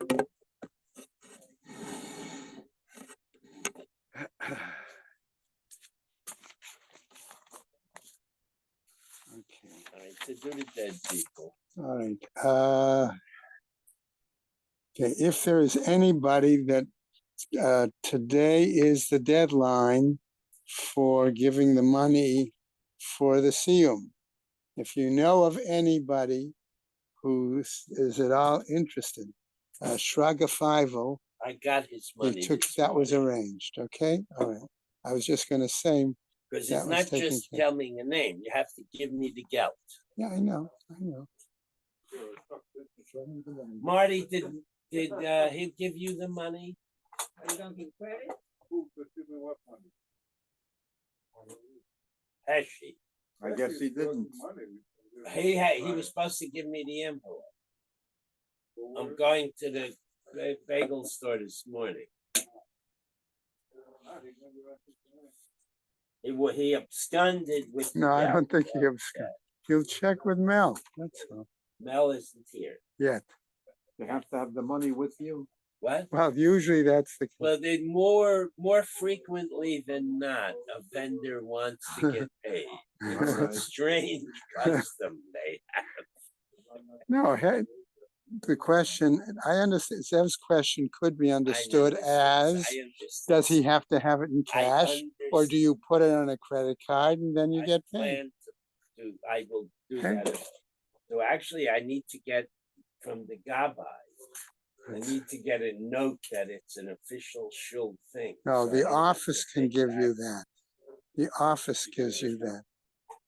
Okay. All right, to do the dead people. All right. Okay, if there is anybody that today is the deadline for giving the money for the siyum. If you know of anybody who is at all interested, Shraga Feivel, I got his money. that was arranged. Okay, all right. I was just going to say because that it's was not taken just care. telling a name; you have to give me the geld. Yeah, I know. Marty, did he give you the money? You don't get credit. Has she? I guess he didn't. He was supposed to give me the envelope. I'm going to the bagel store this morning. He absconded with. No, I don't think he absconded. You'll check with Mel. That's all. Mel isn't here yet. You have to have the money with you. What? Well, usually that's the case. Well, they more frequently than not, a vendor wants to get paid. It's a strange custom they have. No, the question, I understand, Zev's question could be understood as, does he have to have it in cash, or do you put it on a credit card and then you get paid? I will do that. So actually, I need to get from the Gabbai. I need to get a note that it's an official shul thing. No, the office can give you that. The office gives you that.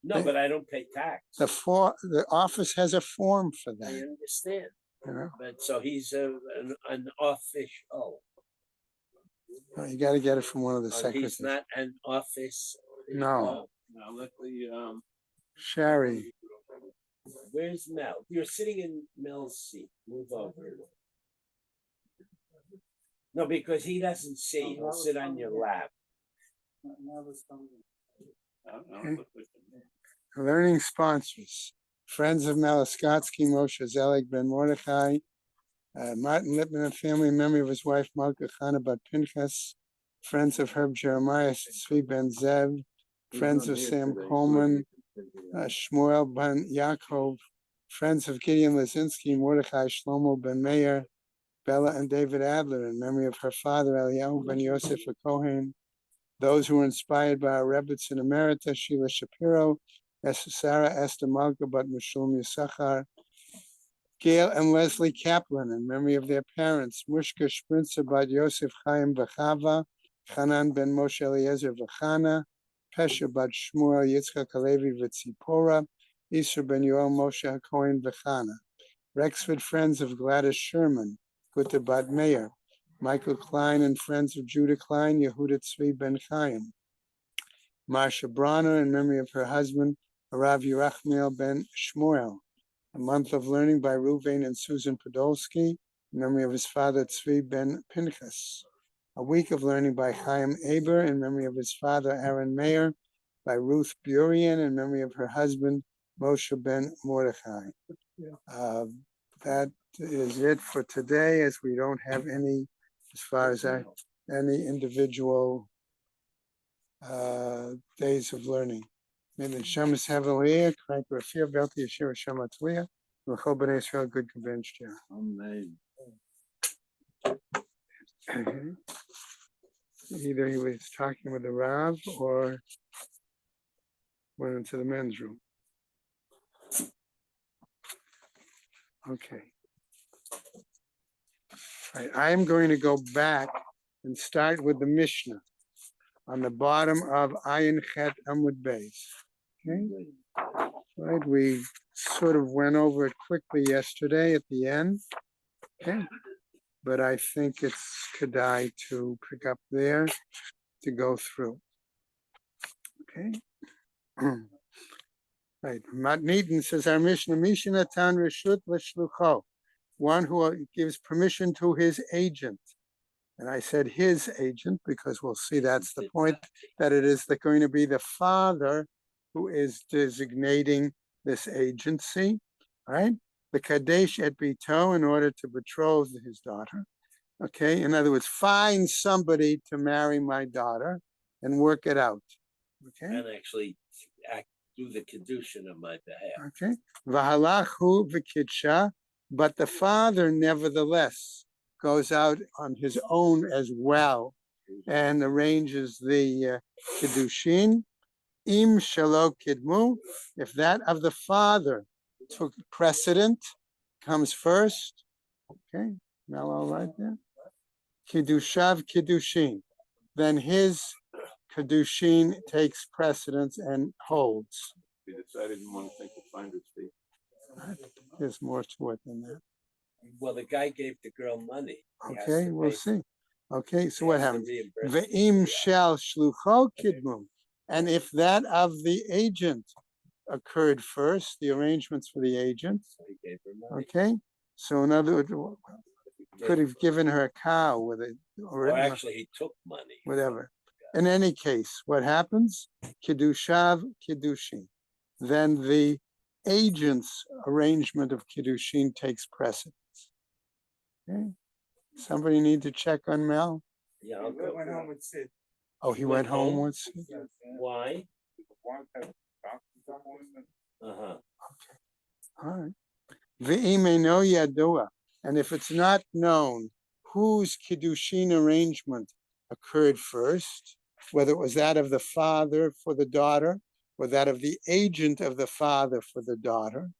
No, but I don't pay tax. The office has a form for that. I understand. Yeah. But so he's an official. No, you got to get it from one of the secretaries. He's not an office. No. Now let the Sherry. Where's Mel? You're sitting in Mel's seat. Move over. No, because he doesn't see. He'll sit on your lap. Okay. Learning sponsors. Friends of Malaskotsky, Moshe Zelig, Ben Mordechai, Martin Lippman and family in memory of his wife, Malka Chana Bat Pinchas, Friends of Herb Jeremiah, Tzvi Ben Zev, Friends of Sam Coleman, Shmuel Ben Yaakov, Friends of Gideon Lazinski, Mordechai Shlomo Ben Meir, Bella and David Adler in memory of her father, Eliyahu Ben Yosef Kohen, those who were inspired by our Rebbetzin Emerita, Sheila Shapiro, Sarah Esther Malka Bat Mishum Yisachar, Gail and Leslie Kaplan in memory of their parents, Mushka Sprinzer Bat Yosef Chaim Bechava, Hanan Ben Moshe Eliezer Vachana, Pesha Bat Shmuel Yitzchak Alevi V'Tzipora, Isra Ben Yoel Moshe HaKohen Vachana, Rexford Friends of Gladys Sherman, Gutta Bat Meir, Michael Klein and Friends of Judah Klein, Yehuda Tzvi Ben Chaim, Marsha Bronner in memory of her husband, Arav Yerachmiel Ben Shmuel, A Month of Learning by Ruvain and Susan Podolsky, in memory of his father Tzvi Ben Pinchas, A Week of Learning by Chaim Aber, in memory of his father Aaron Meir, by Ruth Burian, in memory of her husband Moshe Ben Mordechai. That is it for today, as we don't have any, as far as any individual days of learning. May the Shemus have a leah, crank Rafir, Belti Yeshua Shematzliah, L'chol B'nai Israel, good convention. Amen. Either he was talking with the Rav or went into the men's room. Okay. I am going to go back and start with the Mishnah on the bottom of Ayin Chet Amud Beis. Okay. Right. We sort of went over it quickly yesterday at the end. Okay. But I think it's Kedai to pick up there to go through. Okay. Right. Matt Neaton says our Mishnah Tan Reshut L'Shlucho, one who gives permission to his agent. And I said his agent because we'll see that's the point, that it is going to be the father who is designating this agency, right? the Kadesh et Bito, in order to betroth his daughter. Okay, in other words, find somebody to marry my daughter and work it out. Okay, And actually do the kedushin on my behalf. okay. Vahalahu v'kidsha, but the father nevertheless goes out on his own as well and arranges the kiddushin. Im shelo kidmu, if that of the father took precedent, comes first. Okay, now all right there. Kiddushav kiddushin, then his kiddushin takes precedence and holds. We decided we want to take the finder's fee. There's more to it than that. Well, the guy gave the girl money. He has Okay, to we'll pay- see. Okay, so he what has to happens? reimburse the Ve'im guy. shall shlucho kidmu, and if that of the agent occurred first, the arrangements for the agent. So he gave her money. Okay, so in other words, could have given her a cow with it, Or actually, he took money. whatever. In any case, what happens? Kiddushav kiddushin. Then the agent's arrangement of kiddushin takes precedence. Okay. Somebody need to check on Mel? Yeah, I'll go. Went home with Sid. Oh, he Went went home home? once. Why? One had doctor's appointment. Uh-huh. All right. Ve'imeno yadua, and if it's not known whose kiddushin arrangement occurred first, whether it was that of the father for the daughter or that of the agent of the father for the daughter,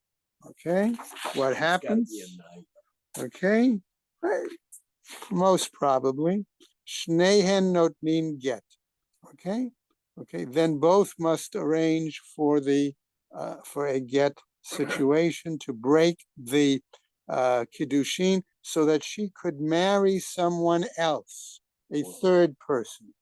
okay, what It's gotta happens? be a night. Okay, right. Most probably, shnehen notnin get. Okay, okay. Then both must arrange for the for a get situation to break the kiddushin so that she could marry someone else, a third person.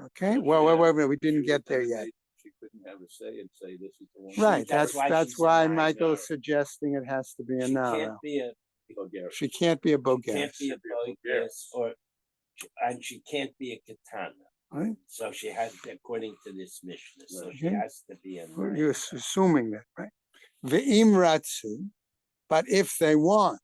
Okay. Well, wait, we didn't get there yet. She couldn't have a say and say this is the one. Right. That's why That's she's a why nine Michael's hour. suggesting it has to be a She nara. can't be a She can't be a can't bogeres. be a bogus or and she can't be a katana. Right? So she has to, according to this mission. So she Okay. has to be a nine. You're assuming that, right? Ve'im ratzu, but if they want,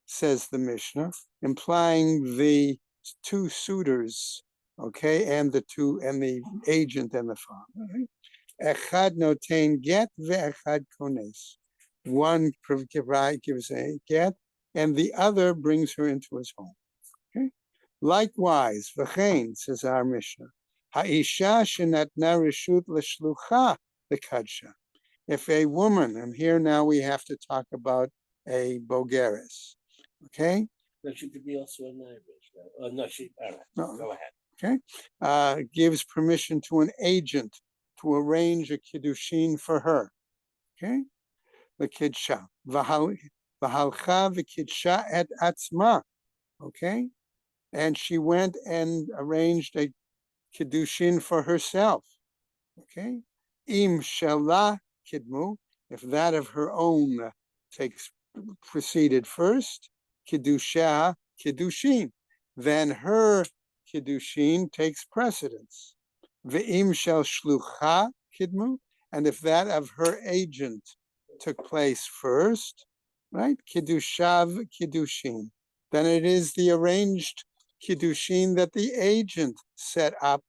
says the Mishnah, implying the two suitors, okay, and the agent and the father. Right? Echad notain get ve'echad kones. One gives a get, and the other brings her into his home. Okay. Likewise, v'chein, says our Mishnah, ha'isha shenatna reshut l'shlucha v'kadsha. If a woman, and here now we have to talk about a bogeres, okay? No, she could be also an Irish. Right? Oh, no, she, all right, No. go ahead. Okay, gives permission to an agent to arrange a kiddushin for her, okay? The kidsha, v'halcha v'kidsha et atzma, okay? And she went and arranged a kiddushin for herself, okay? Im shelah kidmu, if that of her own takes preceded first, kiddusha kiddushin, then her kiddushin takes precedence. Ve'im shel shlucha kidmu, and if that of her agent took place first, right, kiddushav kiddushin, then it is the arranged kiddushin that the agent set up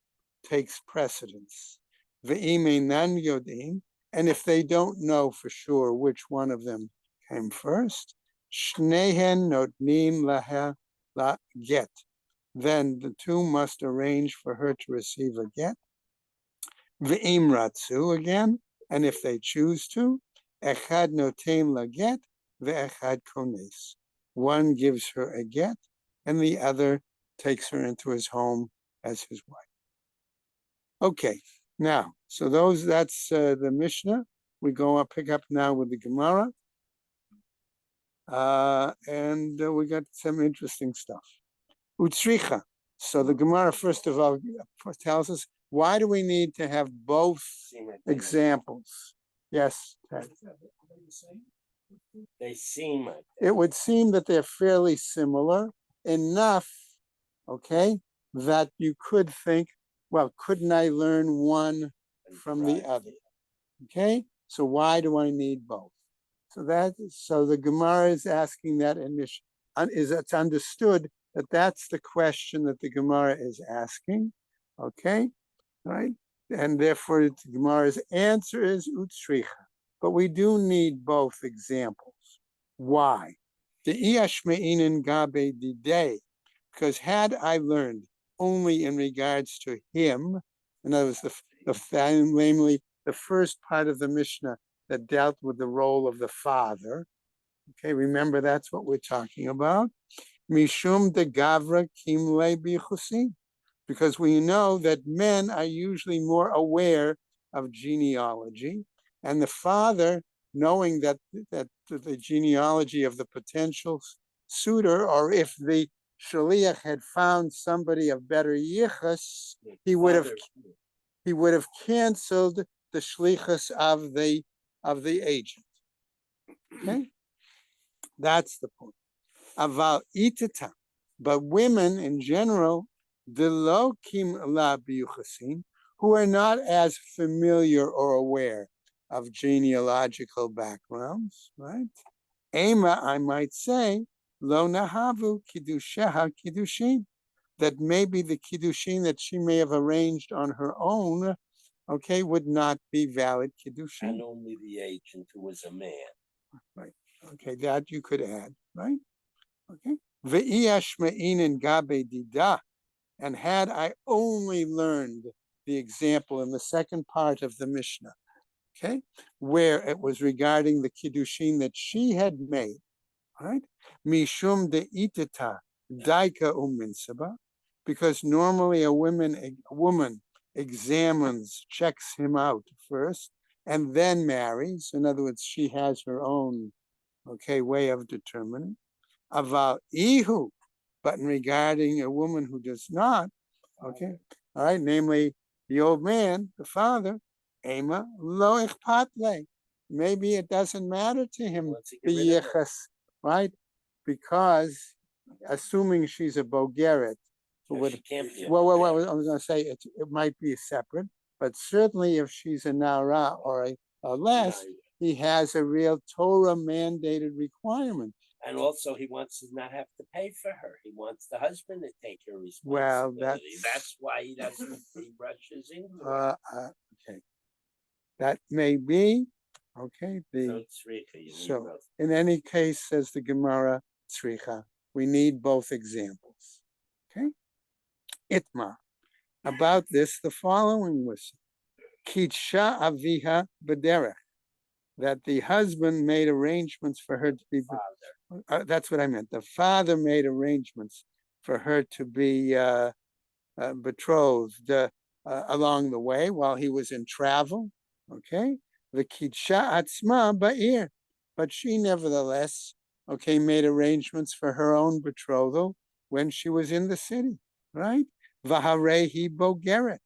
takes precedence. Ve'imenan yodim, and if they don't know for sure which one of them came first, shnehen notnim laha la get, then the two must arrange for her to receive a get. Ve'im ratzu again, and if they choose to, echad notem la get, ve'echad kones. One gives her a get, and the other takes her into his home as his wife. Okay, now, so that's the Mishnah. We go up, pick up now with the Gemara. And we got some interesting stuff. Utsricha. So the Gemara, first of all, tells us, why do we need to have both examples? Yes, Ted. They seem like It would seem that they're fairly similar enough, okay, that you could think, well, couldn't I learn one from the other? Okay, so why do I need both? So the Gemara is asking that initially. It's understood that that's the question that the Gemara is asking. Okay, right? And therefore the Gemara's answer is utsricha. But we do need both examples. Why? The iashmeinin gabe didei, because had I learned only in regards to him, in other words, namely the first part of the Mishnah that dealt with the role of the father. Okay, remember that's what we're talking about. Mishum de gavra kimle bichusim, because we know that men are usually more aware of genealogy, and the father, knowing that the genealogy of the potential suitor, or if the shaliach had found somebody of better yichus, he would have canceled the shlichus of the agent. Okay, that's the point. Aval itata, but women in general, the lo kim la biyuchasin, who are not as familiar or aware of genealogical backgrounds, right? Ema, I might say, lo nahavu kiddusheha kiddushin, that maybe the kiddushin that she may have arranged on her own, okay, would not be valid kiddushin. And only the agent who was a man. Right. Okay, that you could add, right? Okay. Ve'iyashme'inin gabe dida, and had I only learned the example in the second part of the Mishnah, okay, where it was regarding the kiddushin that she had made, right? Mishum de itata daika uminsaba, because normally a woman examines, checks him out first, and then marries. In other words, she has her own, okay, way of determining. Aval ihu, but in regarding a woman who does not, okay, all right, namely the old man, the father, ema lo ichpatle, maybe it doesn't matter to him, the yichas, right? Because assuming she's a bogeret, She can't be. well, I was going to say it might be separate, but certainly if she's a nara or a less, he has a real Torah mandated requirement. And also, he wants to not have to pay for her. He wants the husband to take her Well, responsibility. That's why he doesn't. He rushes into it. Okay, that may be okay. So in any case, says the Gemara, tzricha, we need both examples. Okay, itma. About this, the following was kitsha aviha b'derech, that the husband made arrangements for her to be. That's what I meant. The father made arrangements for her to be betrothed along the way while he was in travel. Okay, the kitsha atzma ba'ir, but she nevertheless, okay, made arrangements for her own betrothal when she was in the city, right? Vaharehi bogeret,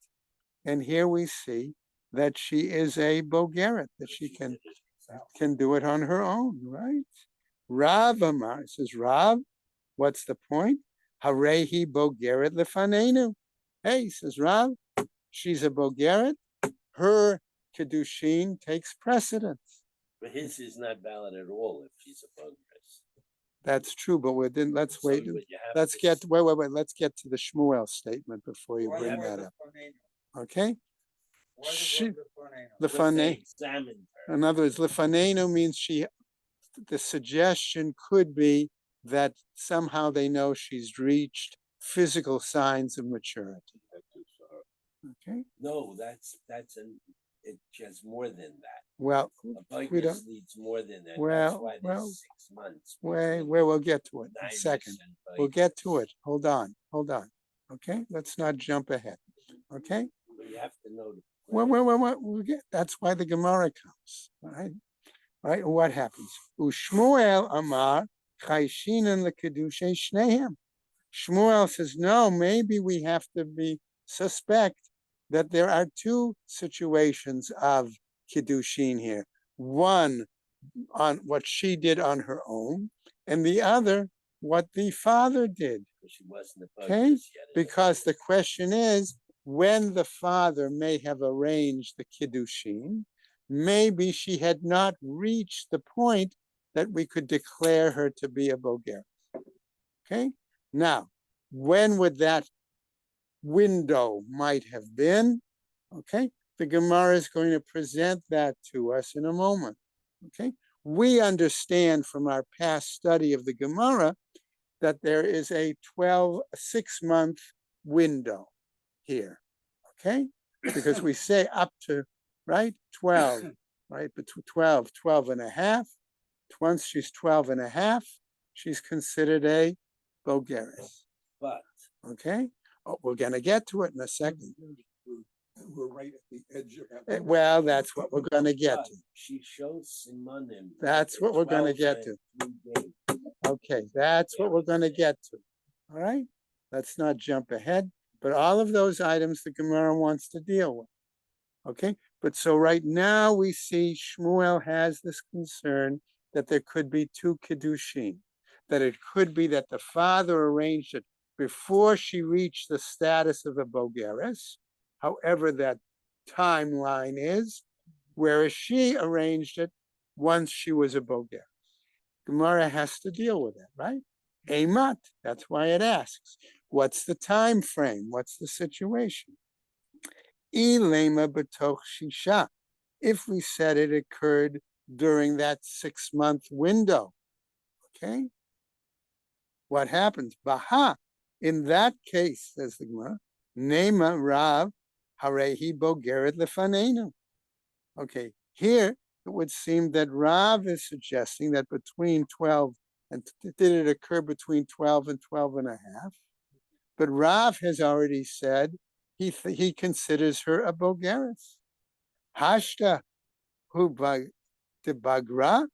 and here we see that she is a bogeret, that she can do it on her own, right? Rav Amar says, Rav, what's the point? Harehi bogeret lefanenu. Hey, says Rav, she's a bogeret. Her kiddushin takes precedence. But his is not valid at all if she's a bogus. That's true, but let's wait. Let's get Let's get to the Shmuel statement before you bring that up. Okay. Lefanenu. In other words, lefanenu means she. The suggestion could be that somehow they know she's reached physical signs of maturity. Okay. No, it has more than that. Well, a bogus needs more than that. Well, that's why there's 6 months. Where we'll get to it in a second. We'll get to it. Hold on. Okay, let's not jump ahead. Okay. But you have to know. We'll get. That's why the Gemara comes. All right. Right? What happens? Ushmuel Amar Chayshinan lekedushay shnehem. Shmuel says, no, maybe we have to be suspect that there are two situations of kiddushin here. One on what she did on her own, and the other what the father did. She wasn't okay, because the question is, when the father may have arranged the kiddushin, maybe she had not reached the point that we could declare her to be a Bogeres. Okay, now, when would that window might have been? Okay, the Gemara is going to present that to us in a moment. Okay, we understand from our past study of the Gemara that there is a 6-month window here. Okay, because we say up to, right, 12, right, between 12 and a half. Once she's 12 and a half, she's considered a Bogeres. But Okay, we're going to get to it in a second. We're right at the edge of that. Well, that's what we're going to get to. she shows Simonim. That's what we're going to get to. Okay, that's what we're going to get to. All right, let's not jump ahead. But all of those items the Gemara wants to deal with. Okay, but so right now we see Shmuel has this concern that there could be 2 Kiddushin, that it could be that the father arranged it before she reached the status of a Bogeres, however that timeline is, whereas she arranged it once she was a Bogeres. Gemara has to deal with it, right? Eimat, that's why it asks, what's the time frame? What's the situation? Ilema b'toch shisha. If we said it occurred during that 6-month window, okay? What happens? Baha, in that case, says the Gemara, Nema Rav Harehi Bogeret Lefanenu. Okay, here it would seem that Rav is suggesting that between 12 and did it occur between 12 and 12 and a half? But Rav has already said he considers her a Bogeres. Hashta hu de Bagra.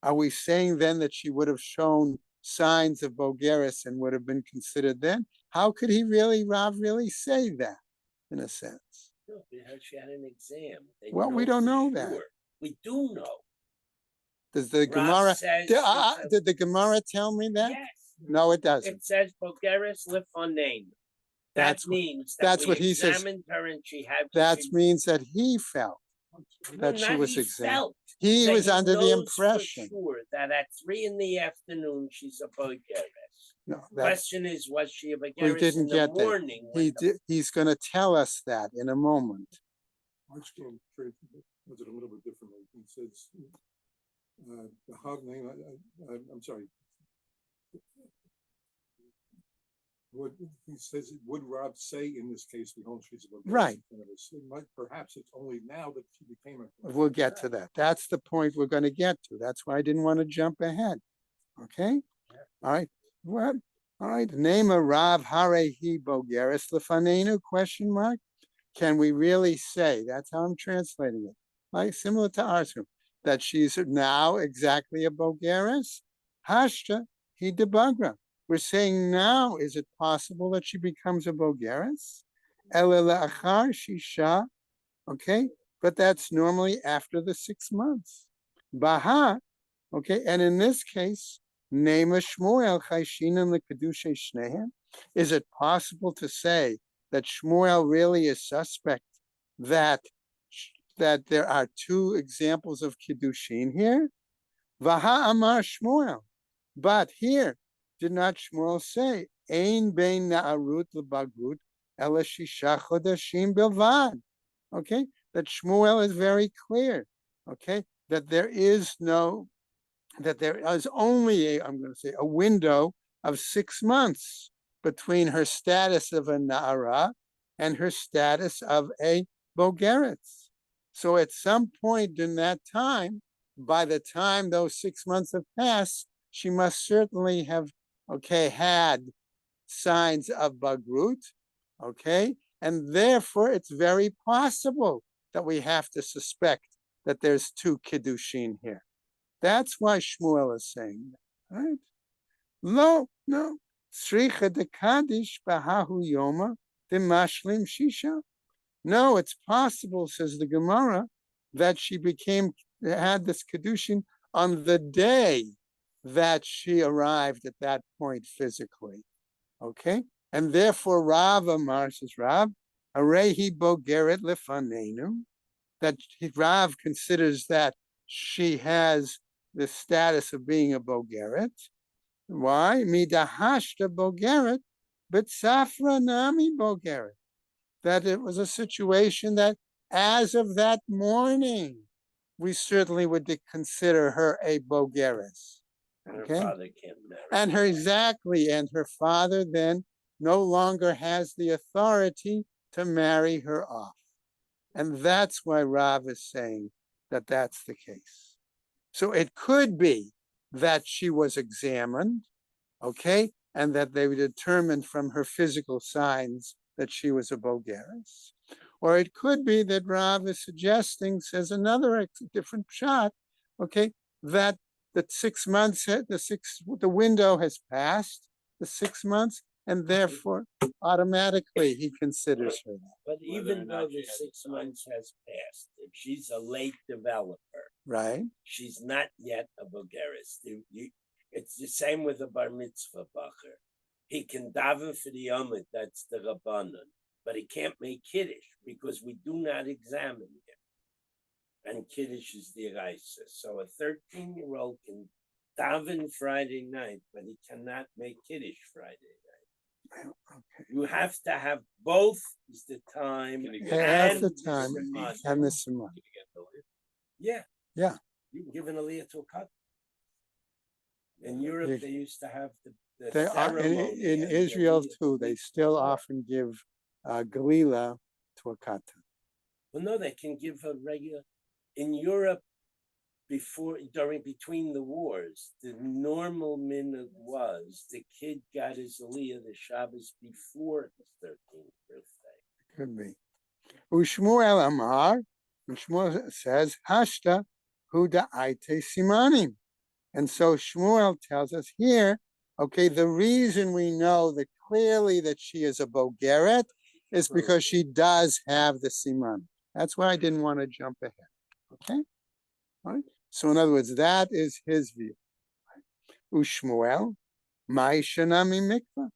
Are we saying then that she would have shown signs of Bogeres and would have been considered then? How could Rav really say that, in a sense? No, because she had an exam. Well, we don't know that. We do know. Does the Gemara? Says Did the Gemara tell me that? yes. No, it doesn't. It says Bogeres Lefaneinu. That means that's what he says. Her and she had. That means that he felt that she was examined. He was under the impression. For sure that at 3 PM she's a Bogeres. No, Question is, was she a we Bogeres didn't in the get that. morning? He's going to tell us that in a moment. Archibald was it a little bit differently. He says, the hog name, I'm sorry. What he says, would Rob say in this case, behold, she's a Bogeres? Right. It might, perhaps it's only now that she became a. We'll get to that. That's the point we're going to get to. That's why I didn't want to jump ahead. Okay. All right. What? All right. Name a Rav Harehi Bogeres Lefanenu? Question mark. Can we really say? That's how I'm translating it. Like similar to ours, that she's now exactly a Bogeres. Hashta he debagra. We're saying now, is it possible that she becomes a Bogeres? Elele achar shisha. Okay, but that's normally after the 6 months. Baha. Okay, and in this case, Nema Shmuel Chayshinim LeKedushay Shnehem. Is it possible to say that Shmuel really is suspect that there are 2 examples of Kiddushin here? Vaha Amar Shmuel. But here, did not Shmuel say, Ein bein na'arut lebagrut ela shisha chodashim bilvad? Okay, that Shmuel is very clear. Okay, that there is only I'm going to say a window of 6 months between her status of a na'ara and her status of a Bogeres. So at some point in that time, by the time those 6 months have passed, she must certainly have had signs of Bagrut, okay? And therefore, it's very possible that we have to suspect that there's 2 Kiddushin here. That's why Shmuel is saying that, right? No. Sricha de Kaddish Bahahu Yoma de Mashlim Shisha. No, it's possible, says the Gemara, that she had this Kiddushin on the day that she arrived at that point physically. Okay? And therefore, Rav Amar says, Rav, Arehi Bogeret Lefanenu, that Rav considers that she has the status of being a bogeret. Why? Midahashta bogeret, but safra nami bogeret. That it was a situation that as of that morning, we certainly would consider her a bogeres. And her Okay? father can't marry. And her exactly, and her father then no longer has the authority to marry her off. And that's why Rav is saying that that's the case. So it could be that she was examined, okay, and that they determined from her physical signs that she was a bogeres. Or it could be that Rav is suggesting, says another different shot, okay, that the 6 months, the window has passed, the 6 months, and therefore automatically he considers her that. But even though the 6 months has passed, if she's a late developer, Right? she's not yet a bogeres. It's the same with a bar mitzvah bacher. He can daven for the yomit, that's the rabbanon, but he can't make kiddush because we do not examine him. And kiddush is the eraisa. So a 13-year-old can daven Friday night, but he cannot make kiddush Friday night. Okay. You have to have both is the time At and the time, and the simon. Yeah. Yeah. You can give an aliyah to a cut. In Europe, they used to have the They are ceremony. in and the Israel aliyah too. They still often give galila to a katan. Well, no, they can give a regular. In Europe, between the wars, the normal minhag was the kid got his aliyah the Shabbos before his 13th birthday. Could be. Ushmuel Amar, and Shmuel says, Hashta huda aite simanim. And so Shmuel tells us here, okay, the reason we know that clearly that she is a bogeret is because she does have the siman. That's why I didn't want to jump ahead. Okay? All right? So in other words, that is his view. Ushmuel, Ma'ishanami mikvah.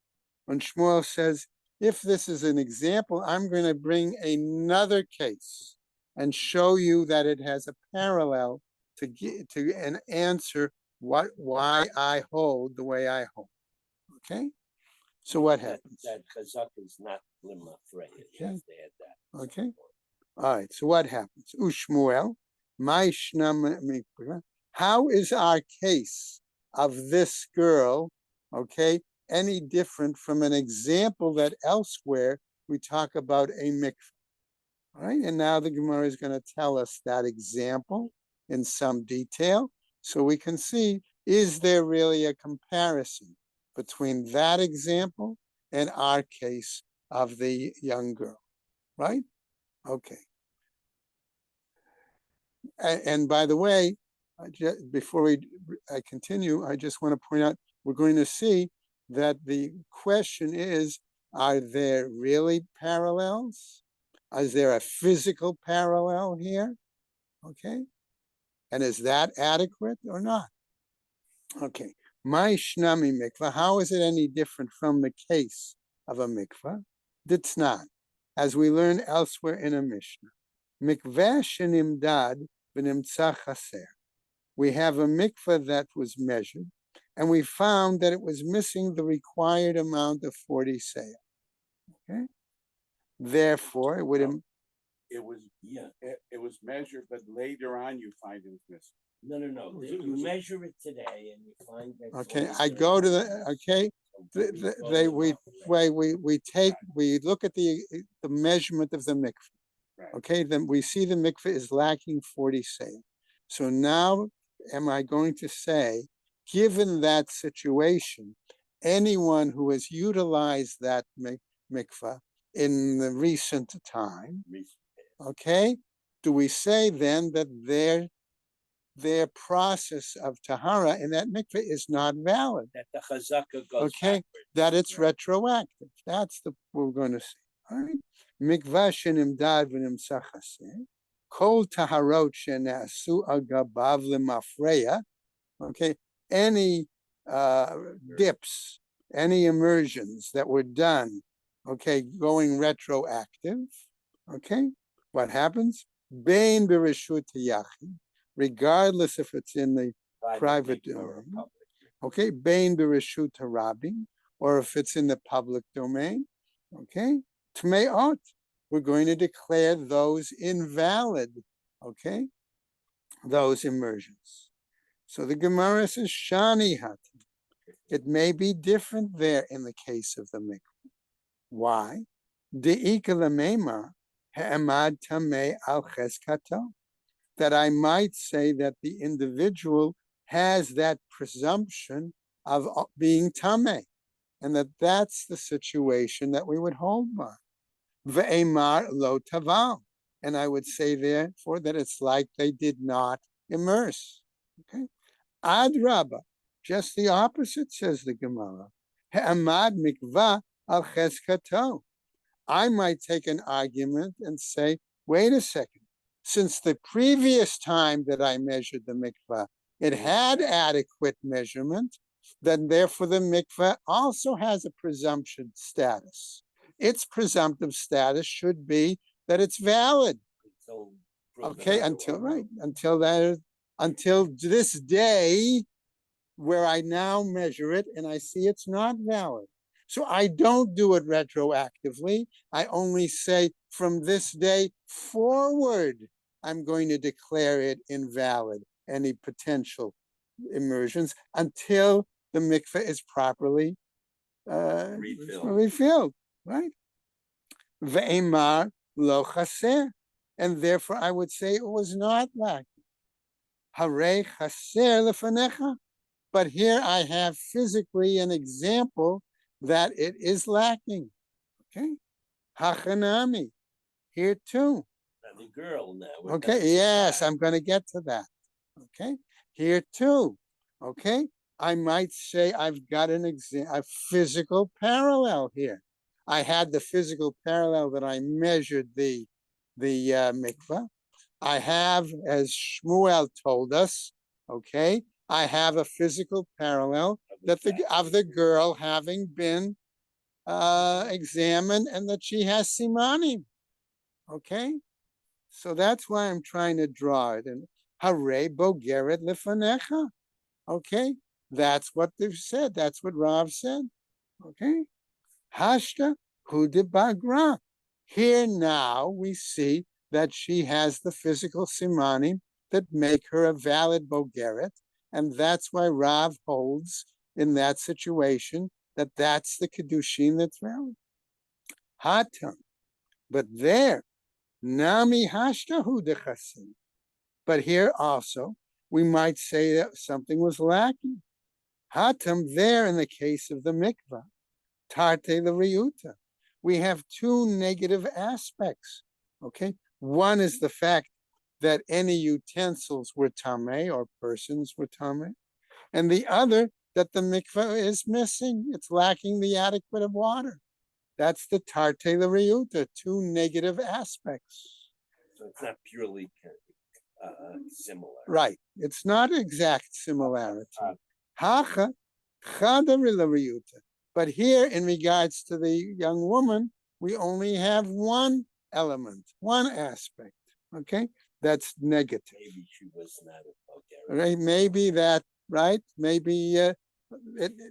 When Shmuel says, if this is an example, I'm going to bring another case and show you that it has a parallel to an answer why I hold the way I hold. Okay? So what happens? That chazak is not lima freya. You have to add that. Okay. All right. So what happens? Ushmuel, how is our case of this girl, okay, any different from an example that elsewhere we talk about a mikveh? All right. And now the Gemara is going to tell us that example in some detail so we can see, is there really a comparison between that example and our case of the young girl? Right? Okay. And by the way, before I continue, I just want to point out, we're going to see that the question is, are there really parallels? Is there a physical parallel here? Okay. And is that adequate or not? Okay. My shnami mikvah, how is it any different from the case of a mikvah? Ditznat, as we learn elsewhere in a Mishnah. Mikveh shenimdad v'nimtza chaser. We have a mikveh that was measured, and we found that it was missing the required amount of 40 seah. Okay. Therefore, it would. It was measured, but later on you find it was missing. No. You measure it today, and you find that. Okay, I go to the. Okay, we look at the measurement of the mikveh. Right. Okay, then we see the mikveh is lacking 40 seah. So now, am I going to say, given that situation, anyone who has utilized that mikveh in the recent time, okay, do we say then that their process of tahara in that mikveh is not valid? That the chazaka goes okay, backwards. that it's retroactive. That's the we're going to see. All right. Mikvah shenimdad v'nimtza chaser. Kol taharot shenasu agabav lemafreya. Okay. Any dips, any immersions that were done, okay, going retroactive. Okay. What happens? Bein bereshut yachid, regardless if it's in the private mikveh or domain. public. Okay, Bain Bereshut Rabbi, or if it's in the public domain, okay, Tmeot, we're going to declare those invalid, okay, those immersions. So the Gemara says, Shani Hat. It may be different there in the case of the mikveh. Why? De'ika lemema ha'amad tamei al cheskato. That I might say that the individual has that presumption of being tamei, and that's the situation that we would hold by. Ve'emar lo taval. And I would say therefore that it's like they did not immerse. Okay. Ad Rabba, just the opposite, says the Gemara. Ha'amad mikvah al cheskato. I might take an argument and say, wait a second, since the previous time that I measured the mikvah, it had adequate measurement, then therefore the mikvah also has a presumption status. Its presumptive status should be that it's valid. Okay, until this day, where I now measure it and I see it's not valid. So I don't do it retroactively. I only say from this day forward, I'm going to declare it invalid, any potential immersions, until the mikveh is properly refilled, right? Ve'emar lo chaser. And therefore I would say it was not lacking. Harei chaser lefanecha. But here I have physically an example that it is lacking. Okay? Hachanami. Here too. And the girl now. Okay, yes, I'm going to get to that. Okay? Here too. Okay? I might say I've got a physical parallel here. I had the physical parallel that I measured the mikvah. I have, as Shmuel told us, okay, I have a physical parallel of the girl having been examined and that she has simanim. Okay, so that's why I'm trying to draw it. And Hare bogeret lefanecha. Okay, that's what they've said. That's what Rav said. Okay, Hashta hu de bagra. Here now we see that she has the physical simanim that make her a valid bogeret, and that's why Rav holds in that situation that that's the kedushin that's valid. Hatam, but there, nami hashtahu dechasim. But here also, we might say that something was lacking. Hatam, there in the case of the mikvah, tarte l'riyuta. We have two negative aspects. Okay, one is the fact that any utensils were tameh or persons were tameh, and the other that the mikveh is missing; it's lacking the adequate of water. That's the tarte l'riyuta, two negative aspects. So it's not purely similar. Right. It's not exact similarity. Hacha chada l'riyuta. But here, in regards to the young woman, we only have one element, one aspect. Okay, that's negative. Maybe she was not a Bulgarian. Right? Maybe that. Right? Maybe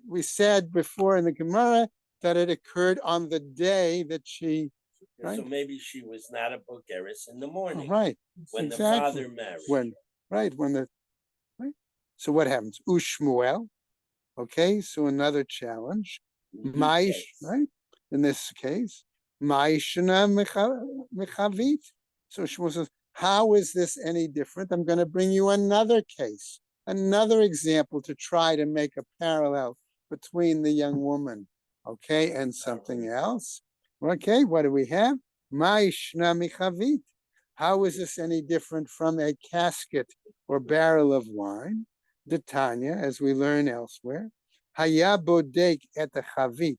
we said before in the Gemara that it occurred on the day that she. Right? So maybe she was not a Bulgaris in the morning. Right. When exactly. the father married. Right. So what happens? Ushmuel. Okay. So another challenge. Maish. Right. In this case, Maishna mechavit. So Shmuel says, how is this any different? I'm going to bring you another case, another example to try to make a parallel between the young woman, okay, and something else. Okay, what do we have? Ma'ishna michavit. How is this any different from a casket or barrel of wine? The Tanya, as we learn elsewhere, Haya bodek et chavit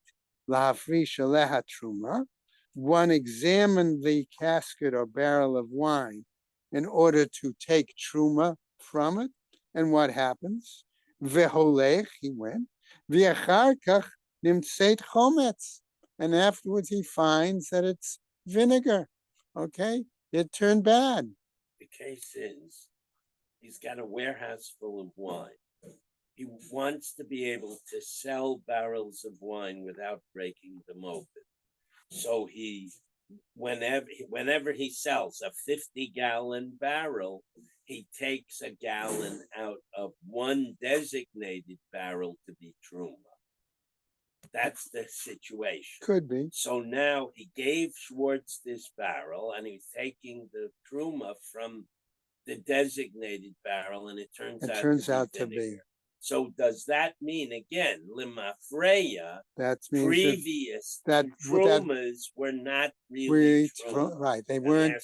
lahafrish aleha truma. One examined the casket or barrel of wine in order to take truma from it. And what happens? Veholech, he went. V'achar kach nimtzeit chometz. And afterwards he finds that it's vinegar. Okay? It turned bad. The case is, he's got a warehouse full of wine. He wants to be able to sell barrels of wine without breaking them open. So whenever he sells a 50-gallon barrel, he takes a gallon out of one designated barrel to be truma. That's the situation. Could be. So now he gave Schwartz this barrel, and he's taking the truma from the designated barrel, and it turns out to be vinegar. So does that mean again, limafreya? That means previous that trumas were not really truma. right. They weren't.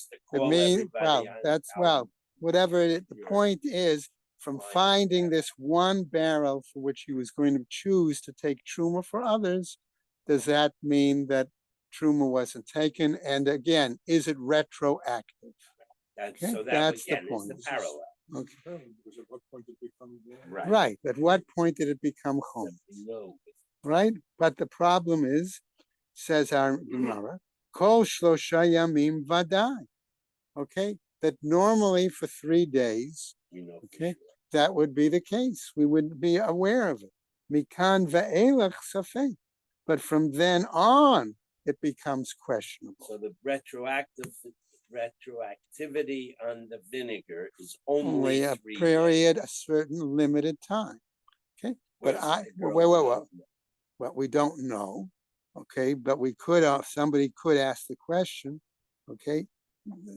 Whatever the point is, from finding this one barrel for which he was going to choose to take truma for others, does that mean that truma wasn't taken? And again, is it retroactive? That's the point. Is the parallel. Okay. Because at what point did it become right? At what point did it become chum? Right. But the problem is, says our Gemara, kol shlosha yamim vadai. Okay, that normally for 3 days. Okay, that would be the case. We would be aware of it. Mikan ve'elach safek. But from then on, it becomes questionable. So the retroactivity on the vinegar is only a 3 period, days. a certain limited time. Okay, but what we don't know. Okay, but we could. Somebody could ask the question. Okay,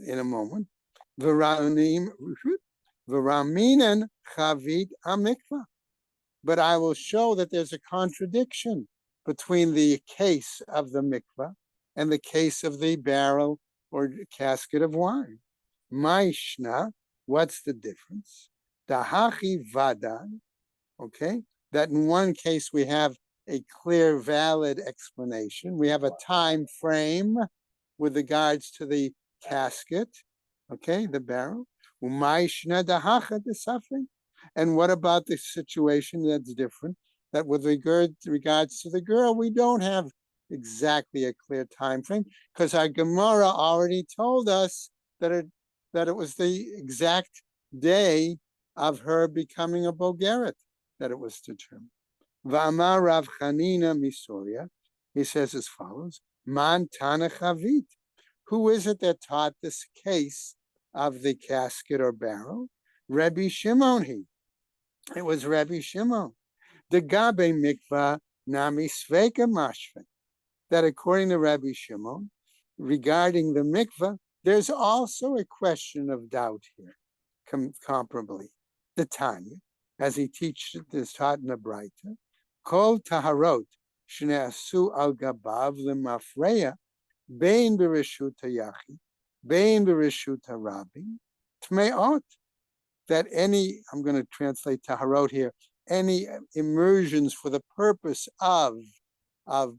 in a moment. V'raminan chavit amikva. But I will show that there's a contradiction between the case of the mikvah and the case of the barrel or casket of wine. Maishna, what's the difference? Dahachi vadan, okay, that in one case we have a clear, valid explanation. We have a time frame with regards to the casket, okay, the barrel. Umaishna dahacha desafin. And what about the situation that's different? That with regards to the girl, we don't have exactly a clear time frame because our Gemara already told us that it was the exact day of her becoming a Bogeret that it was determined. V'amar Rav Chanina Misoria, he says as follows: Man Tana Chavit. Who is it that taught this case of the casket or barrel? Rabbi Shimon. It was Rabbi Shimon. The Gabe Mikvah Nami Sveka Mashve. That according to Rabbi Shimon, regarding the mikvah, there's also a question of doubt here, comparably. The Tanya, as he teaches this taught in the Braita, Kol Taharot Shneasu al Gabav Lemafreya Bein Bereshut Yachi Bein Bereshut Rabbi Tmeot. That any, I'm going to translate Taharot here, any immersions for the purpose of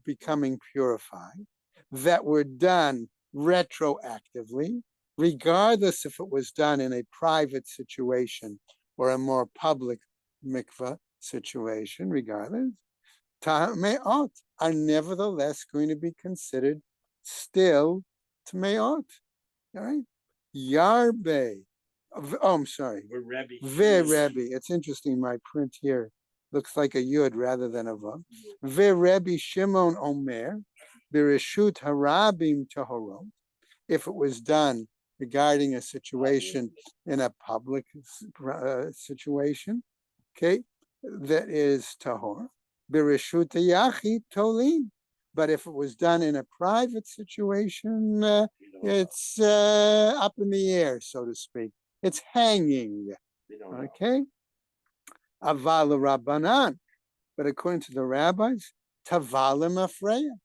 becoming purified that were done retroactively, regardless if it was done in a private situation or a more public mikvah situation, regardless, tameot are nevertheless going to be considered still tameot. All right? Yarbe. Oh, I'm sorry. Rebbe. It's interesting. My print here looks like a yud rather than a vav. Rebbe Shimon Omer, Bereshut Harabim Tahorot. If it was done regarding a situation in a public situation, okay, that is tahor. Bereshut Yachi Tolim. But if it was done in a private situation, it's up in the air, so to speak. It's hanging, okay? Aval Rabbanan, but according to the rabbis, Tavalim Afreya,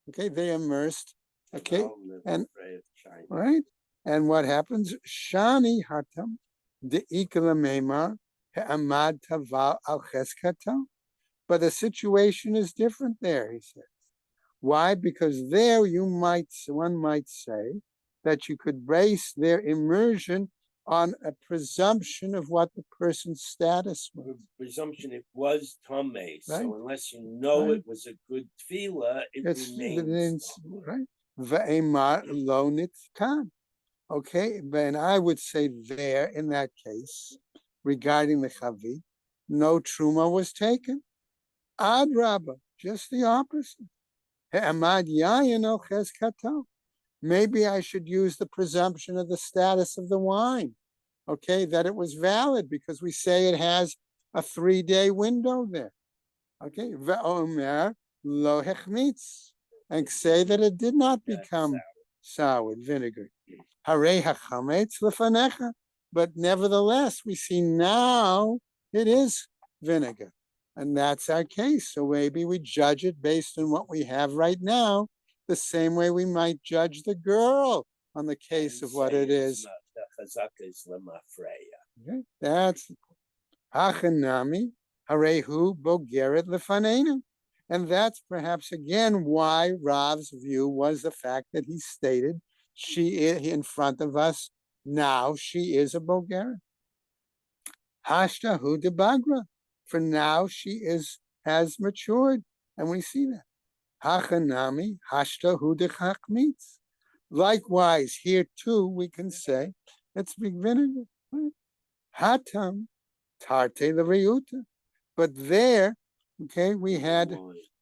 okay? They immersed, okay? And right? And what happens? Shani Hatam, the Ikala Meimar, Amad Taval Al Cheskatam. But the situation is different there, he says. Why? Because there one might say that you could base their immersion on a presumption of what the person's status was. Presumption it was Tomei, right? So unless you know it was a good tefillah, it remains right. Ve'emar lo nitkan. Okay, and I would say there in that case, regarding the chavit, no truma was taken. Adraba, just the opposite. He'amad yayin al chezkato. Maybe I should use the presumption of the status of the wine, okay, that it was valid because we say it has a 3-day window there. Okay, ve'omer lo hechmitz, and say that it did not become sour vinegar. Harei hachametz lefanecha, but nevertheless, we see now it is vinegar, and that's our case. So maybe we judge it based on what we have right now, the same way we might judge the girl on the case of what it is. The chazaka is lemafreya. Okay, that's hachanami harehu bogeret lefanenu. And that's perhaps again why Rav's view was the fact that he stated she is in front of us now. She is a bogeret. Hashtahu de bagra. For now, she has matured, and we see that. Hachanami hashtahu de chachmitz. Likewise, here too we can say it's big vinegar. Hatam tarte levriuta. But there, okay, we had,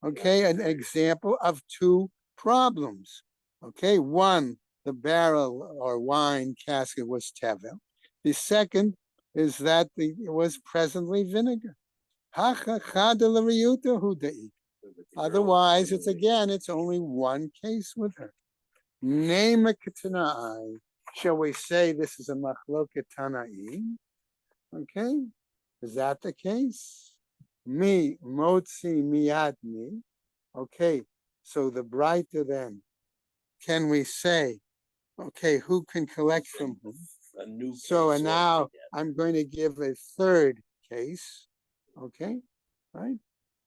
okay, an example of two problems. Okay, one, the barrel or wine casket was tevel. The second is that it was presently vinegar. Otherwise, it's only one case with her. Name a ketanai. Shall we say this is a machloket tanaim? Okay, is that the case? Mi motzi miyadni. Okay, so the brighter then, can we say, okay, who can collect from whom? So, and now I'm going to give a third case, okay, right?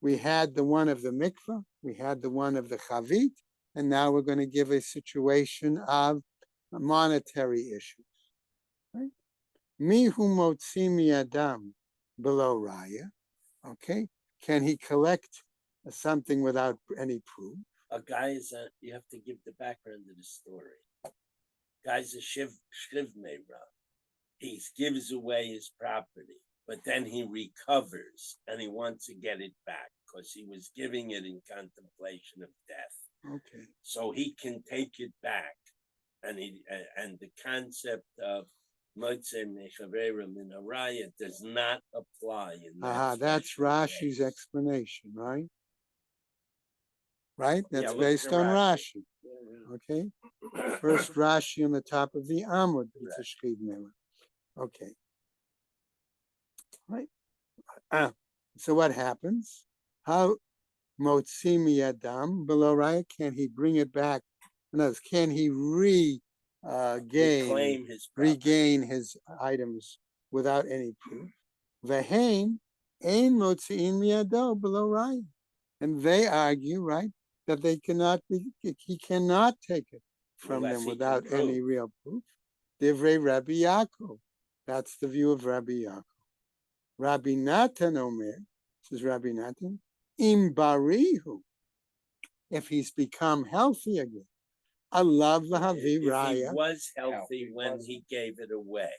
We had the one of the mikvah, we had the one of the chavit, and now we're going to give a situation of monetary issues, right? Mihu motzi miyadam below raya, okay? Can he collect something without any proof? A guy is you have to give the background of the story. Guy's a shriv meira. He gives away his property, but then he recovers and he wants to get it back because he was giving it in contemplation of death. Okay. So he can take it back, and the concept of Motzei Mechavera Min Haraya does not apply in that. That's Rashi's explanation, right? Right? That's based on Rashi. Okay. First Rashi on the top of the Amud. It's a Shchid Mela. Okay. Right. So what happens? How Motzi Miyadam below Raya? Can he bring it back? In other words, can he regain his items without any proof? Vehain ein motziin miyado below Raya, and they argue, right, that he cannot take it from them without any real proof. Divrei Rabbi Yaakov. That's the view of Rabbi Yaakov. Rabbi Natan Omer, this is Rabbi Natan, im barihu, if he's become healthy again. Alav lahavi raya. If he was healthy when he gave it away.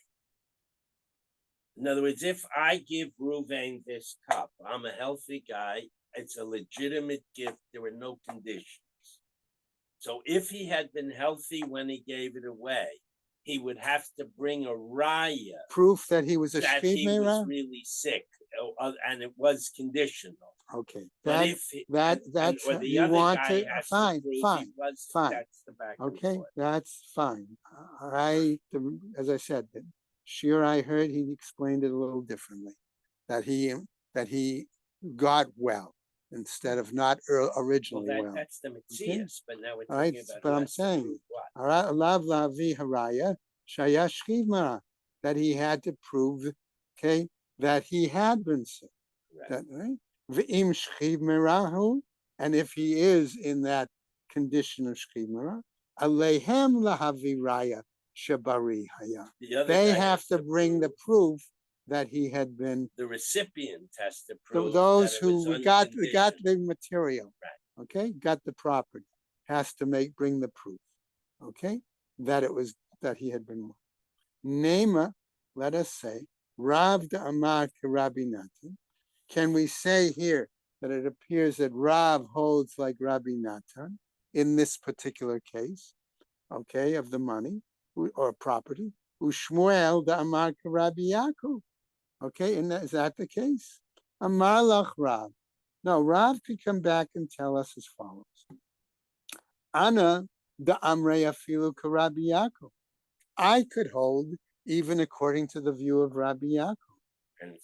In other words, if I give Ruvain this cup, I'm a healthy guy, it's a legitimate gift, there were no conditions. So if he had been healthy when he gave it away, he would have to bring a raya. Proof that he was a that he was really sick, and it was conditional. Okay. That's you want to, fine. That's the back. Okay, that's fine. As I said, Shir, I heard he explained it a little differently, that he got well instead of not originally well. That's the Metzias, but now we're talking about. But I'm saying, all right, Alav lavi haraya shaya shchivmara, that he had to prove, okay, that he had been sick. Right? V'im shchiv merahu, and if he is in that condition of shchiv merah, alehem lahavi raya shabari haya. They have to bring the proof that he had been. The recipient has to prove. Those who got the material, right? Okay, got the property, has to bring the proof. Okay, that he had been. Nema, let us say, Rav de Amar Rabbi Natan. Can we say here that it appears that Rav holds like Rabbi Natan in this particular case, okay, of the money or property? Ushmuel da Amar Rabbi Yaakov. Okay, and is that the case? Amar lach Rav. No, Rav could come back and tell us as follows. Ana da Amrei afilu Rabbi Yaakov. I could hold even according to the view of Rabbi Yaakov.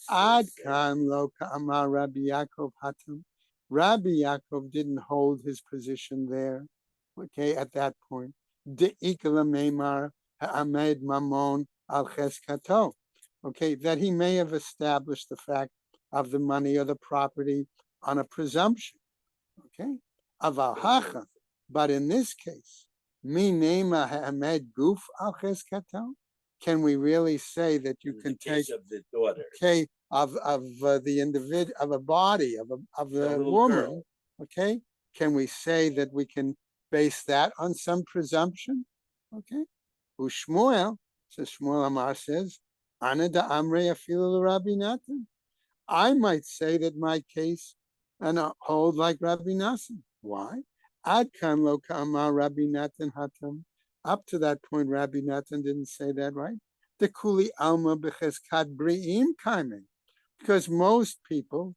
Ad kan lo ka'amar Rabbi Yaakov hatam. Rabbi Yaakov didn't hold his position there. Okay, at that point, de ikala meimar ha'amed mamon al cheskato. Okay, that he may have established the fact of the money or the property on a presumption. Okay, aval hacha. But in this case, mi nema ha'amed guf al cheskato. Can we really say that you can take of the daughter, okay, of the individual, of a body, of the woman, girl. okay? Can we say that we can base that on some presumption? Okay. Ushmuel, so Shmuel Amar says, Ana da Amre afilu Rabbi Natan. I might say that my case and hold like Rabbi Natan. Why? Ad kan lo ka'amar Rabbi Natan hatam. Up to that point, Rabbi Natan didn't say that, right? The kuli alma becheskat bri'im kaiming, because most people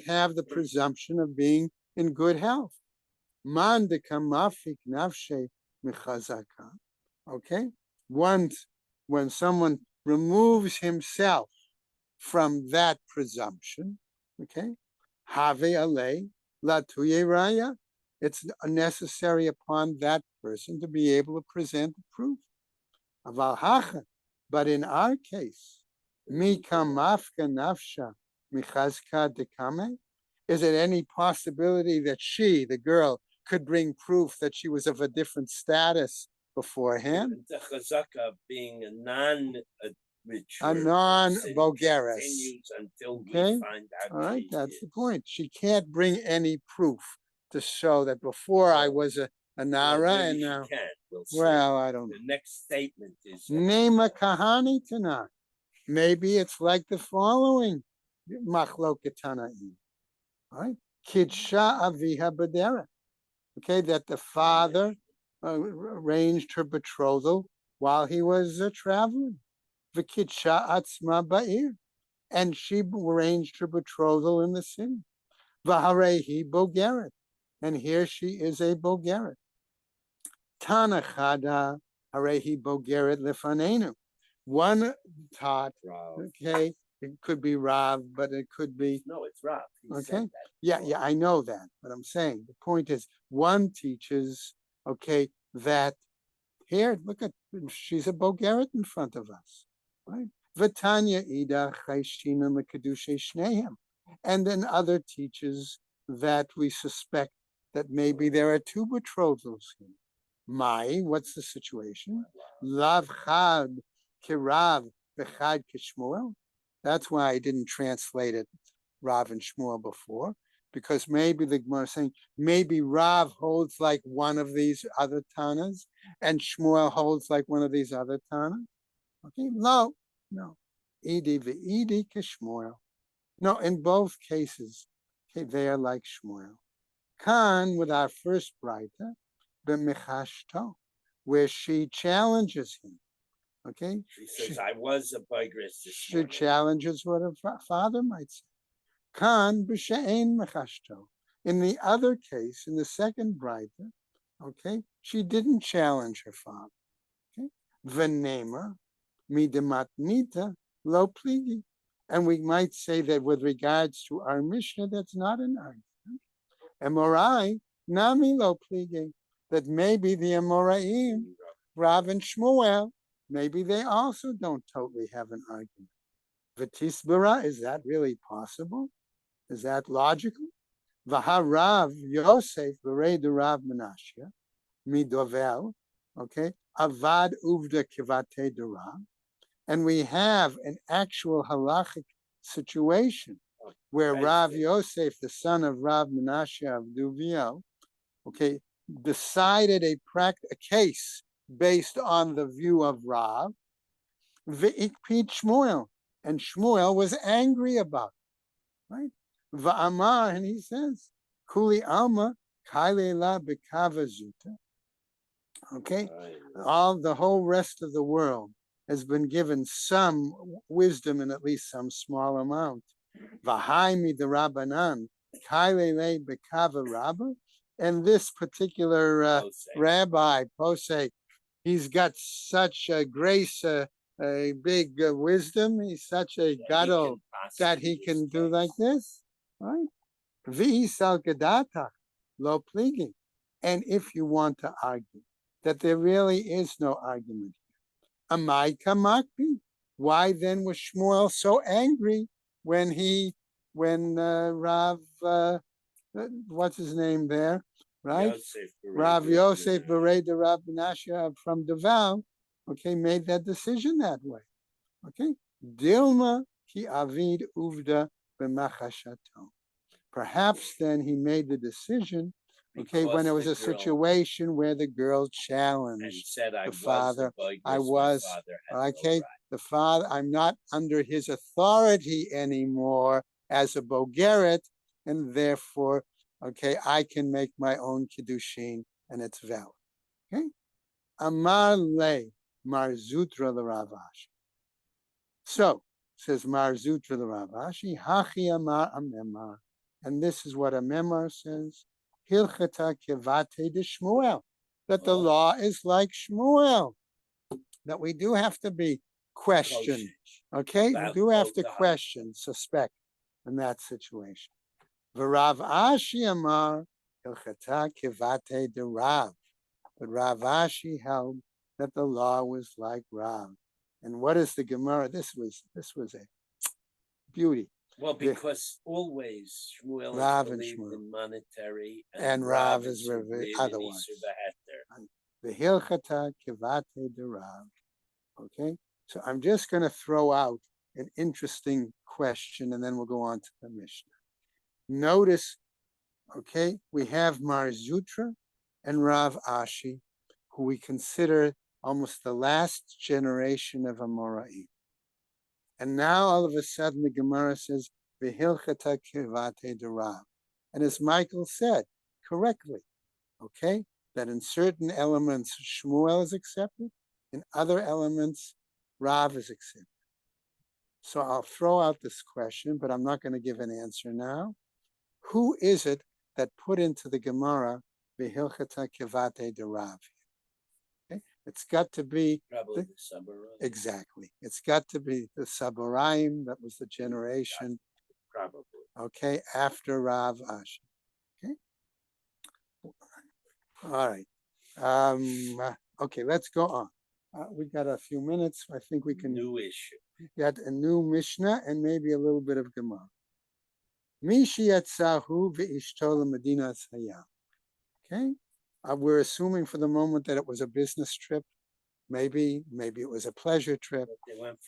have the presumption of being in good health. Man de kamafik nafshe mechazaka. Okay, once when someone removes himself from that presumption, okay, have alei latuye raya. It's necessary upon that person to be able to present the proof. Aval hacha, but in our case, mi kamafka nafsha michazka dekame. Is it any possibility that she, the girl, could bring proof that she was of a different status beforehand? The chazaka of being a non-mature, A non-bogeres. continues until we Okay, find out. all right, she that's is. the point. She can't bring any proof to show that before I was a nara Well, and maybe now. she can. We'll see. Well, I don't know. The next statement is Name a kahani tonight. Maybe it's like the following machloketanaim. All right, kidsha aviha badera. Okay, that the father arranged her betrothal while he was traveling. V'kidsha atzma ba'ir, and she arranged her betrothal in the city. V'harehi bogeret, and here she is a bogeret. Tanachada harehi bogeret lefanenu. One taught, okay, it could be Rav, but it could be. no, it's Rav. Okay. Yeah, I know that. But I'm saying the point is one teaches, okay, that here, look at, she's a Bogeret in front of us, right? V'tanya ida chayshina lekadushe shnehem. And then other teaches that we suspect that maybe there are two betrothals here. Mai, what's the situation? Lav chad kirav v'chad kishmuel. That's why I didn't translate it Rav and Shmuel before, because maybe the Gemara is saying maybe Rav holds like one of these other Tanas and Shmuel holds like one of these other Tanas. Okay, no. Idi ve'idi kishmuel. No, in both cases, okay, they are like Shmuel. Kan with our first Braita, b'mechashto, where she challenges him. Okay, She says, "I was a bogress." She challenges what her father might say. Kan b'she'ein mechashto. In the other case, in the second Braita, okay, she didn't challenge her father. Okay, v'nema midematnita lo pligi. And we might say that with regards to our Mishnah, that's not an argument. Emorai nami lo pligi. That maybe the Amoraim, Rav and Shmuel, maybe they also don't totally have an argument. V'tisbara, is that really possible? Is that logical? V'harav Yosef b'rei de Rav Menashe midovel, okay, avad uvda kivate de Rav, and we have an actual halachic situation where Rav Yosef, the son of Rav Menashe of Duviel, okay, decided a case based on the view of Rav, v'ikpid Shmuel, and Shmuel was angry about it. right? Va'amar, and he says, Kuli alma kailela bekava zuta. Okay, all the whole rest of the world has been given some wisdom in at least some small amount. V'haimi the Rabbanan kailele bekava rabba, and this particular rabbi Posek, he's got such a grace, a big wisdom. He's such a gadol that he can do like this, right? V'isal gedata lo pligi, and if you want to argue that there really is no argument here, amai kamakbi, why then was Shmuel so angry when Rav what's his name there, right? Rav Yosef Berei de Rav Menashe from Deval, okay, made that decision that way. Okay, Dilma ki avid uvda b'machashato. Perhaps then he made the decision, okay, when it was a situation where the girl challenged the father. I was, okay, the father, I'm not under his authority anymore as a bogeret, and therefore, okay, I can make my own kiddushin, and it's valid. Okay, Amar le Mar Zutra the Ravashi. So says Mar Zutra the Ravashi, Hachi Amar Amemar, and this is what a memar says: Hilchata kevate de Shmuel, that the law is like Shmuel, that we do have to be questioned. Okay, we do have to question, suspect in that situation. V'Rav Ashi Amar Hilchata Kevate de Rav, but Rav Ashi held that the law was like Rav. And what is the Gemara? This was a beauty. Well, because always Shmuel Rav is and believed Shmuel. in monetary, And Rav is really otherwise. The Hilchata Kevate de Rav. Okay, so I'm just going to throw out an interesting question, and then we'll go on to the Mishnah. Notice, okay, we have Mar Zutra and Rav Ashi, who we consider almost the last generation of Amoraim. And now all of a sudden the Gemara says, V'hilchata kivate de Rav. And as Michael said correctly, okay, that in certain elements Shmuel is accepted, in other elements Rav is accepted. So I'll throw out this question, but I'm not going to give an answer now. Who is it that put into the Gemara V'hilchata kivate de Rav? Okay, it's got to be probably the Sabarim. Exactly. It's got to be the Saboraim, that was the generation. Probably. Okay, after Rav Ashi. Okay. All right. Okay, let's go on. We got a few minutes. I think we can. New issue. Get a new Mishnah and maybe a little bit of Gemara. Mishi yatzahu ve'ishto Medina Hayam. Okay. We're assuming for the moment that it was a business trip. Maybe it was a pleasure trip.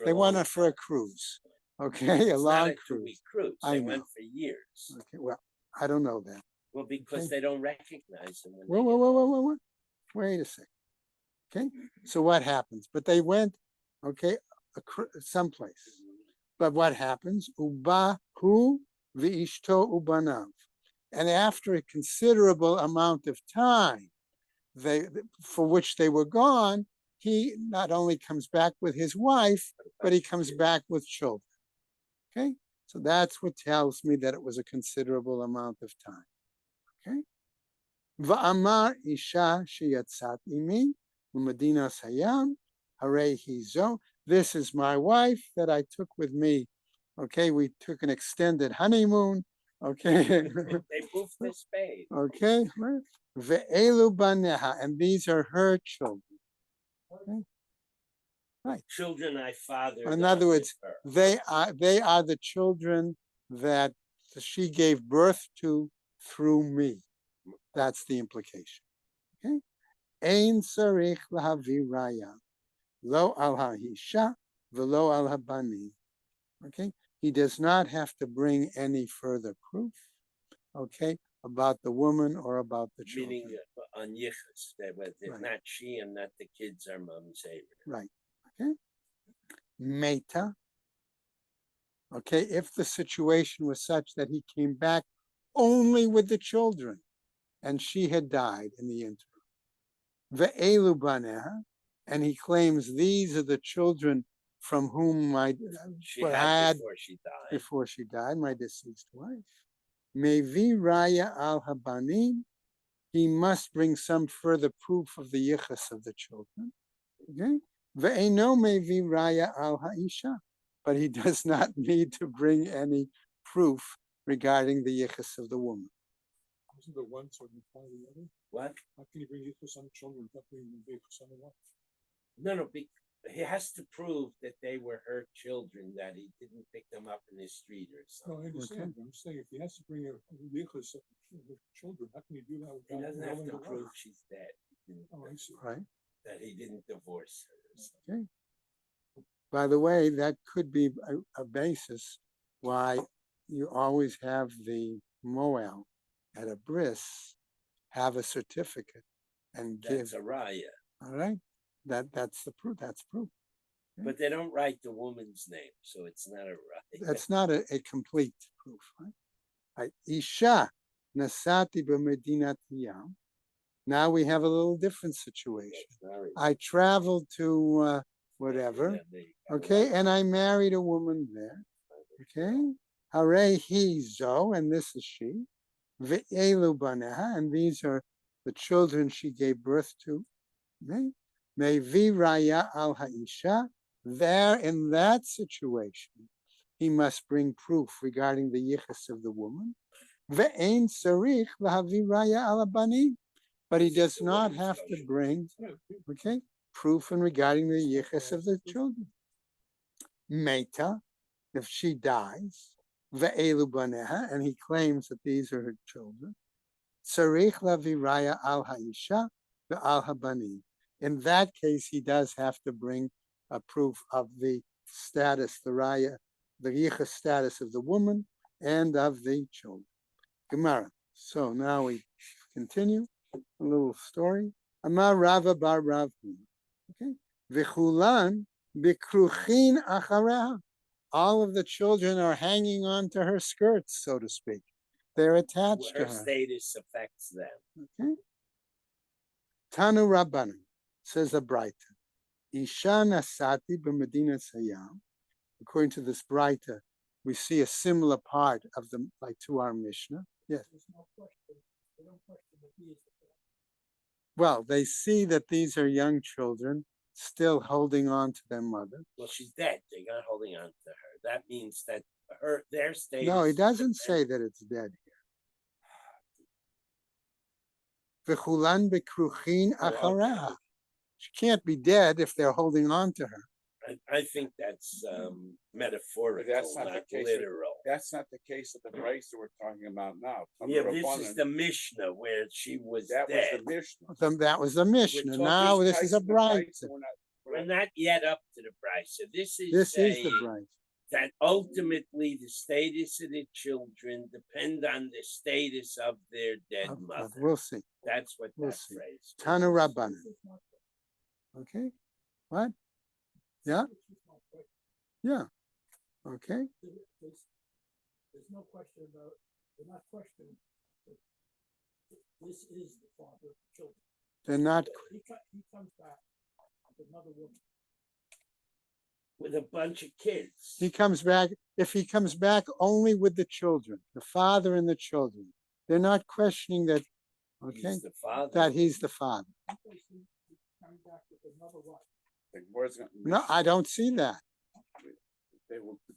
They went for a cruise. Okay, a long cruise. They went for years. Okay, well, I don't know that. Well, because they don't recognize them. Whoa. Wait a second. Okay, so what happens? But they went, okay, someplace. But what happens? Ubahu v'ishto ubanav. And after a considerable amount of time, for which they were gone, he not only comes back with his wife, but he comes back with children. Okay, so that's what tells me that it was a considerable amount of time. Okay, va'amar isha sheyatzat imi u'medina sayam harei hizo. This is my wife that I took with me. Okay, we took an extended honeymoon. Okay, they moved the spade. Okay, ve'elu baneha, and these are her children. Okay. Right. Children I fathered. In other words, they are the children that she gave birth to through me. That's the implication. Okay. Ein sarich lahavi raya, lo al haisha velo al habani. Okay. He does not have to bring any further proof. Okay, about the woman or about the children. Meaning on yichus, that not she and not the kids are mom's favorite. Right. Okay. Meta. Okay, if the situation was such that he came back only with the children and she had died in the interim. Ve'elu baneha, and he claims these are the children from whom She what had before she died. my deceased wife. Mevi raya al habanim, he must bring some further proof of the yichus of the children. Okay, ve'eno mevi raya al ha'isha, but he does not need to bring any proof regarding the yichus of the woman. Isn't the one sort of imply the other? What? How can you bring yichus on the children without bringing yichus on the wife? No. He has to prove that they were her children, that he didn't pick them up in the street or No, something. I understand. I'm saying if he has to bring a yichus of the children, how can you do that He without doesn't have knowing to the prove wife? she's dead. He didn't- Oh, I see. Right. That he didn't divorce her. Or something. Okay. By the way, that could be a basis why you always have the moel at a bris have a certificate and give. That's a raya. All right, that's the proof. That's proof. But they don't write the woman's name, so it's not a raya. That's not a complete proof, right? Right. Isha nasati b'medinat yam. Now we have a little different situation. I traveled to whatever, okay, and I married a woman there, okay. Hare he zo, and this is she. Ve'elu baneha, and these are the children she gave birth to. Okay? Mevi raya al ha'isha. There, in that situation, he must bring proof regarding the yichus of the woman. Ve'ein sarich lahavi raya al bani. But he does not have to bring, okay, proof in regarding the yichus of the children. Meta, if she dies, ve'elu baneha, and he claims that these are her children. Tzarich laviraya al ha'isha ve'al habani. In that case, he does have to bring a proof of the status, the raya, the yichus status of the woman and of the children. Gemara. So now we continue. A little story. Amar Rava bar Rav. Okay. V'chulan bikruchin achareha. All of the children are hanging on to her skirts, so to speak. They're attached to Her her. status affects them. Okay. Tanu Rabbanu, says a Braita. Isha nasati b'medina sayam. According to this Braita, we see a similar part of the, like to our Mishnah. Yes. Well, they see that these are young children still holding on to their mother. Well, she's dead. They're not holding on to her. That means that their status. No, he doesn't say that it's dead here. V'chulan b'kruchin achareha. She can't be dead if they're holding on to her. I think that's metaphorical, That's not not the case. literal. That's not the case of the price that we're talking about now. Yeah, this is the Mishnah where she was That dead. was the Mishnah. That was the Mishnah. talking Now this is a Braita. We're not yet up to the price. So this is the Braita. That ultimately the status of the children depend on the status of their dead mother. We'll see. That's what We'll that see. phrase. Tanu Rabbanan. Okay. What? Yeah. Yeah. Okay. There's no question about. They're not questioning. This is the father of the children. They're not. He comes back with another woman. With a bunch of kids. He comes back. If he comes back only with the children, the father and the children, they're not questioning that. Okay. He's the father. That he's the father. Coming back with another wife. No, I don't see that.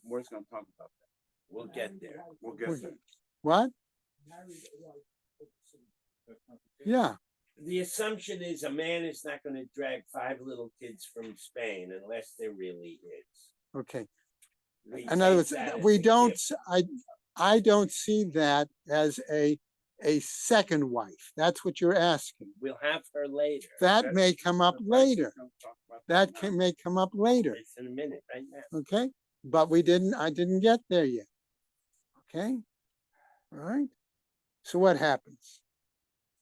Moore's going to talk about that. We'll get there. We'll get there. What? Married a wife. Yeah. The assumption is a man is not going to drag 5 little kids from Spain unless they're really his. Okay. We In other take words, that as we a don't. gift. I don't see that as a second wife. That's what you're asking. We'll have her later. That may come up later. That may come up later. It's in a minute, right now. Okay, but I didn't get there yet. Okay, all right. So what happens?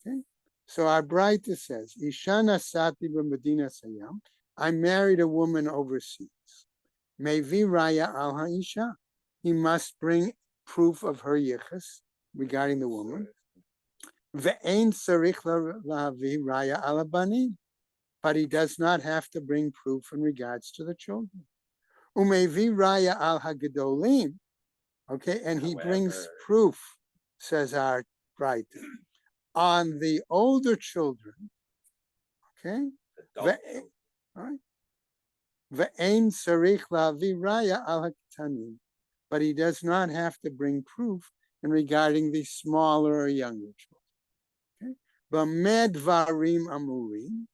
Okay, so our Braita says, Ishana Sati b'Medina Sayam. I married a woman overseas. Mevi Raya al Ha'isha. he must bring proof of her yichus regarding the woman. Ve'ein tzarich lahavi raya ala banim, but he does not have to bring proof in regards to the children. Umevi raya al hagedolim, okay, and he brings However- proof, says our writer, on the older children, okay. Adult Ve- children. All right. Ve'ein tzarich lahavi raya al haktanim, but he does not have to bring proof in regarding the smaller or younger children. Okay. B'med varim amurim,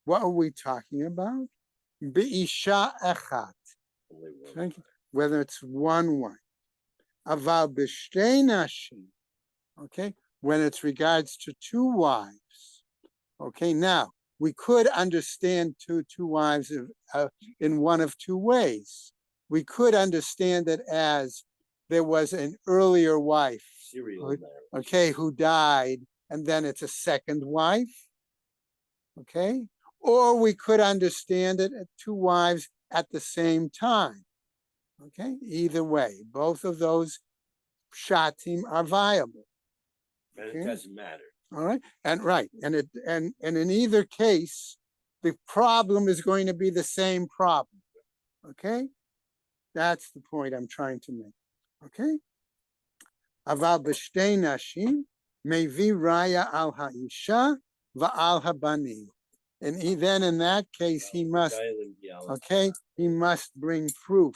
what are we talking about? Be'isha echat, Only one. okay? Whether it's one wife. Aval b'shtei nashim, okay? When it's regards to two wives. Okay, now we could understand two wives in one of two ways. We could understand it as there was an earlier wife, Serial Good. marriage. okay, who died, and then it's a second wife, okay? Or we could understand it at two wives at the same time, okay? Either way, both of those shatim are viable, And okay. it doesn't matter. all right? And right, and in either case, the problem is going to be the same problem, okay? That's the point I'm trying to make, okay? Aval b'shtei nashim mevi raya al ha'isha va'al habanim. And then in that case, he must, okay, he must bring proof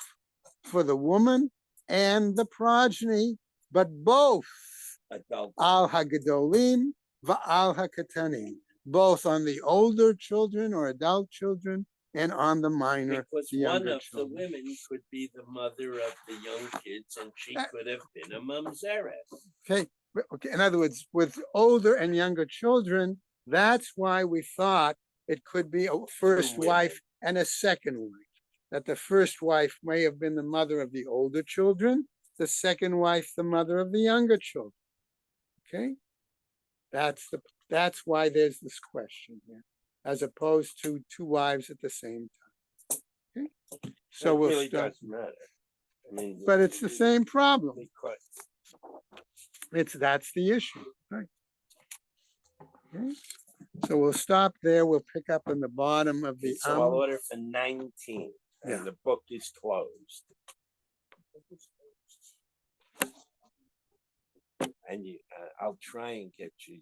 for the woman and the progeny, but both Adult. al hagedolim va'al hakatanim, both on the older children or adult children and on the minor, Because the one younger of children. the women could be the mother of the young kids, and she could have been a mamzeret. Okay, okay. In other words, with older and younger children, that's why we thought it could be a first women. wife and a second wife. That the first wife may have been the mother of the older children, the second wife the mother of the younger children. Okay, that's why there's this question here, as opposed to two wives at the same time. Okay, so It we'll really start, doesn't matter. I mean, but it's the same problem. because That's the issue, right? Okay. So we'll stop there. We'll pick up in the bottom of the it's all order for 19, Yeah. and the book is closed. And I'll try and get you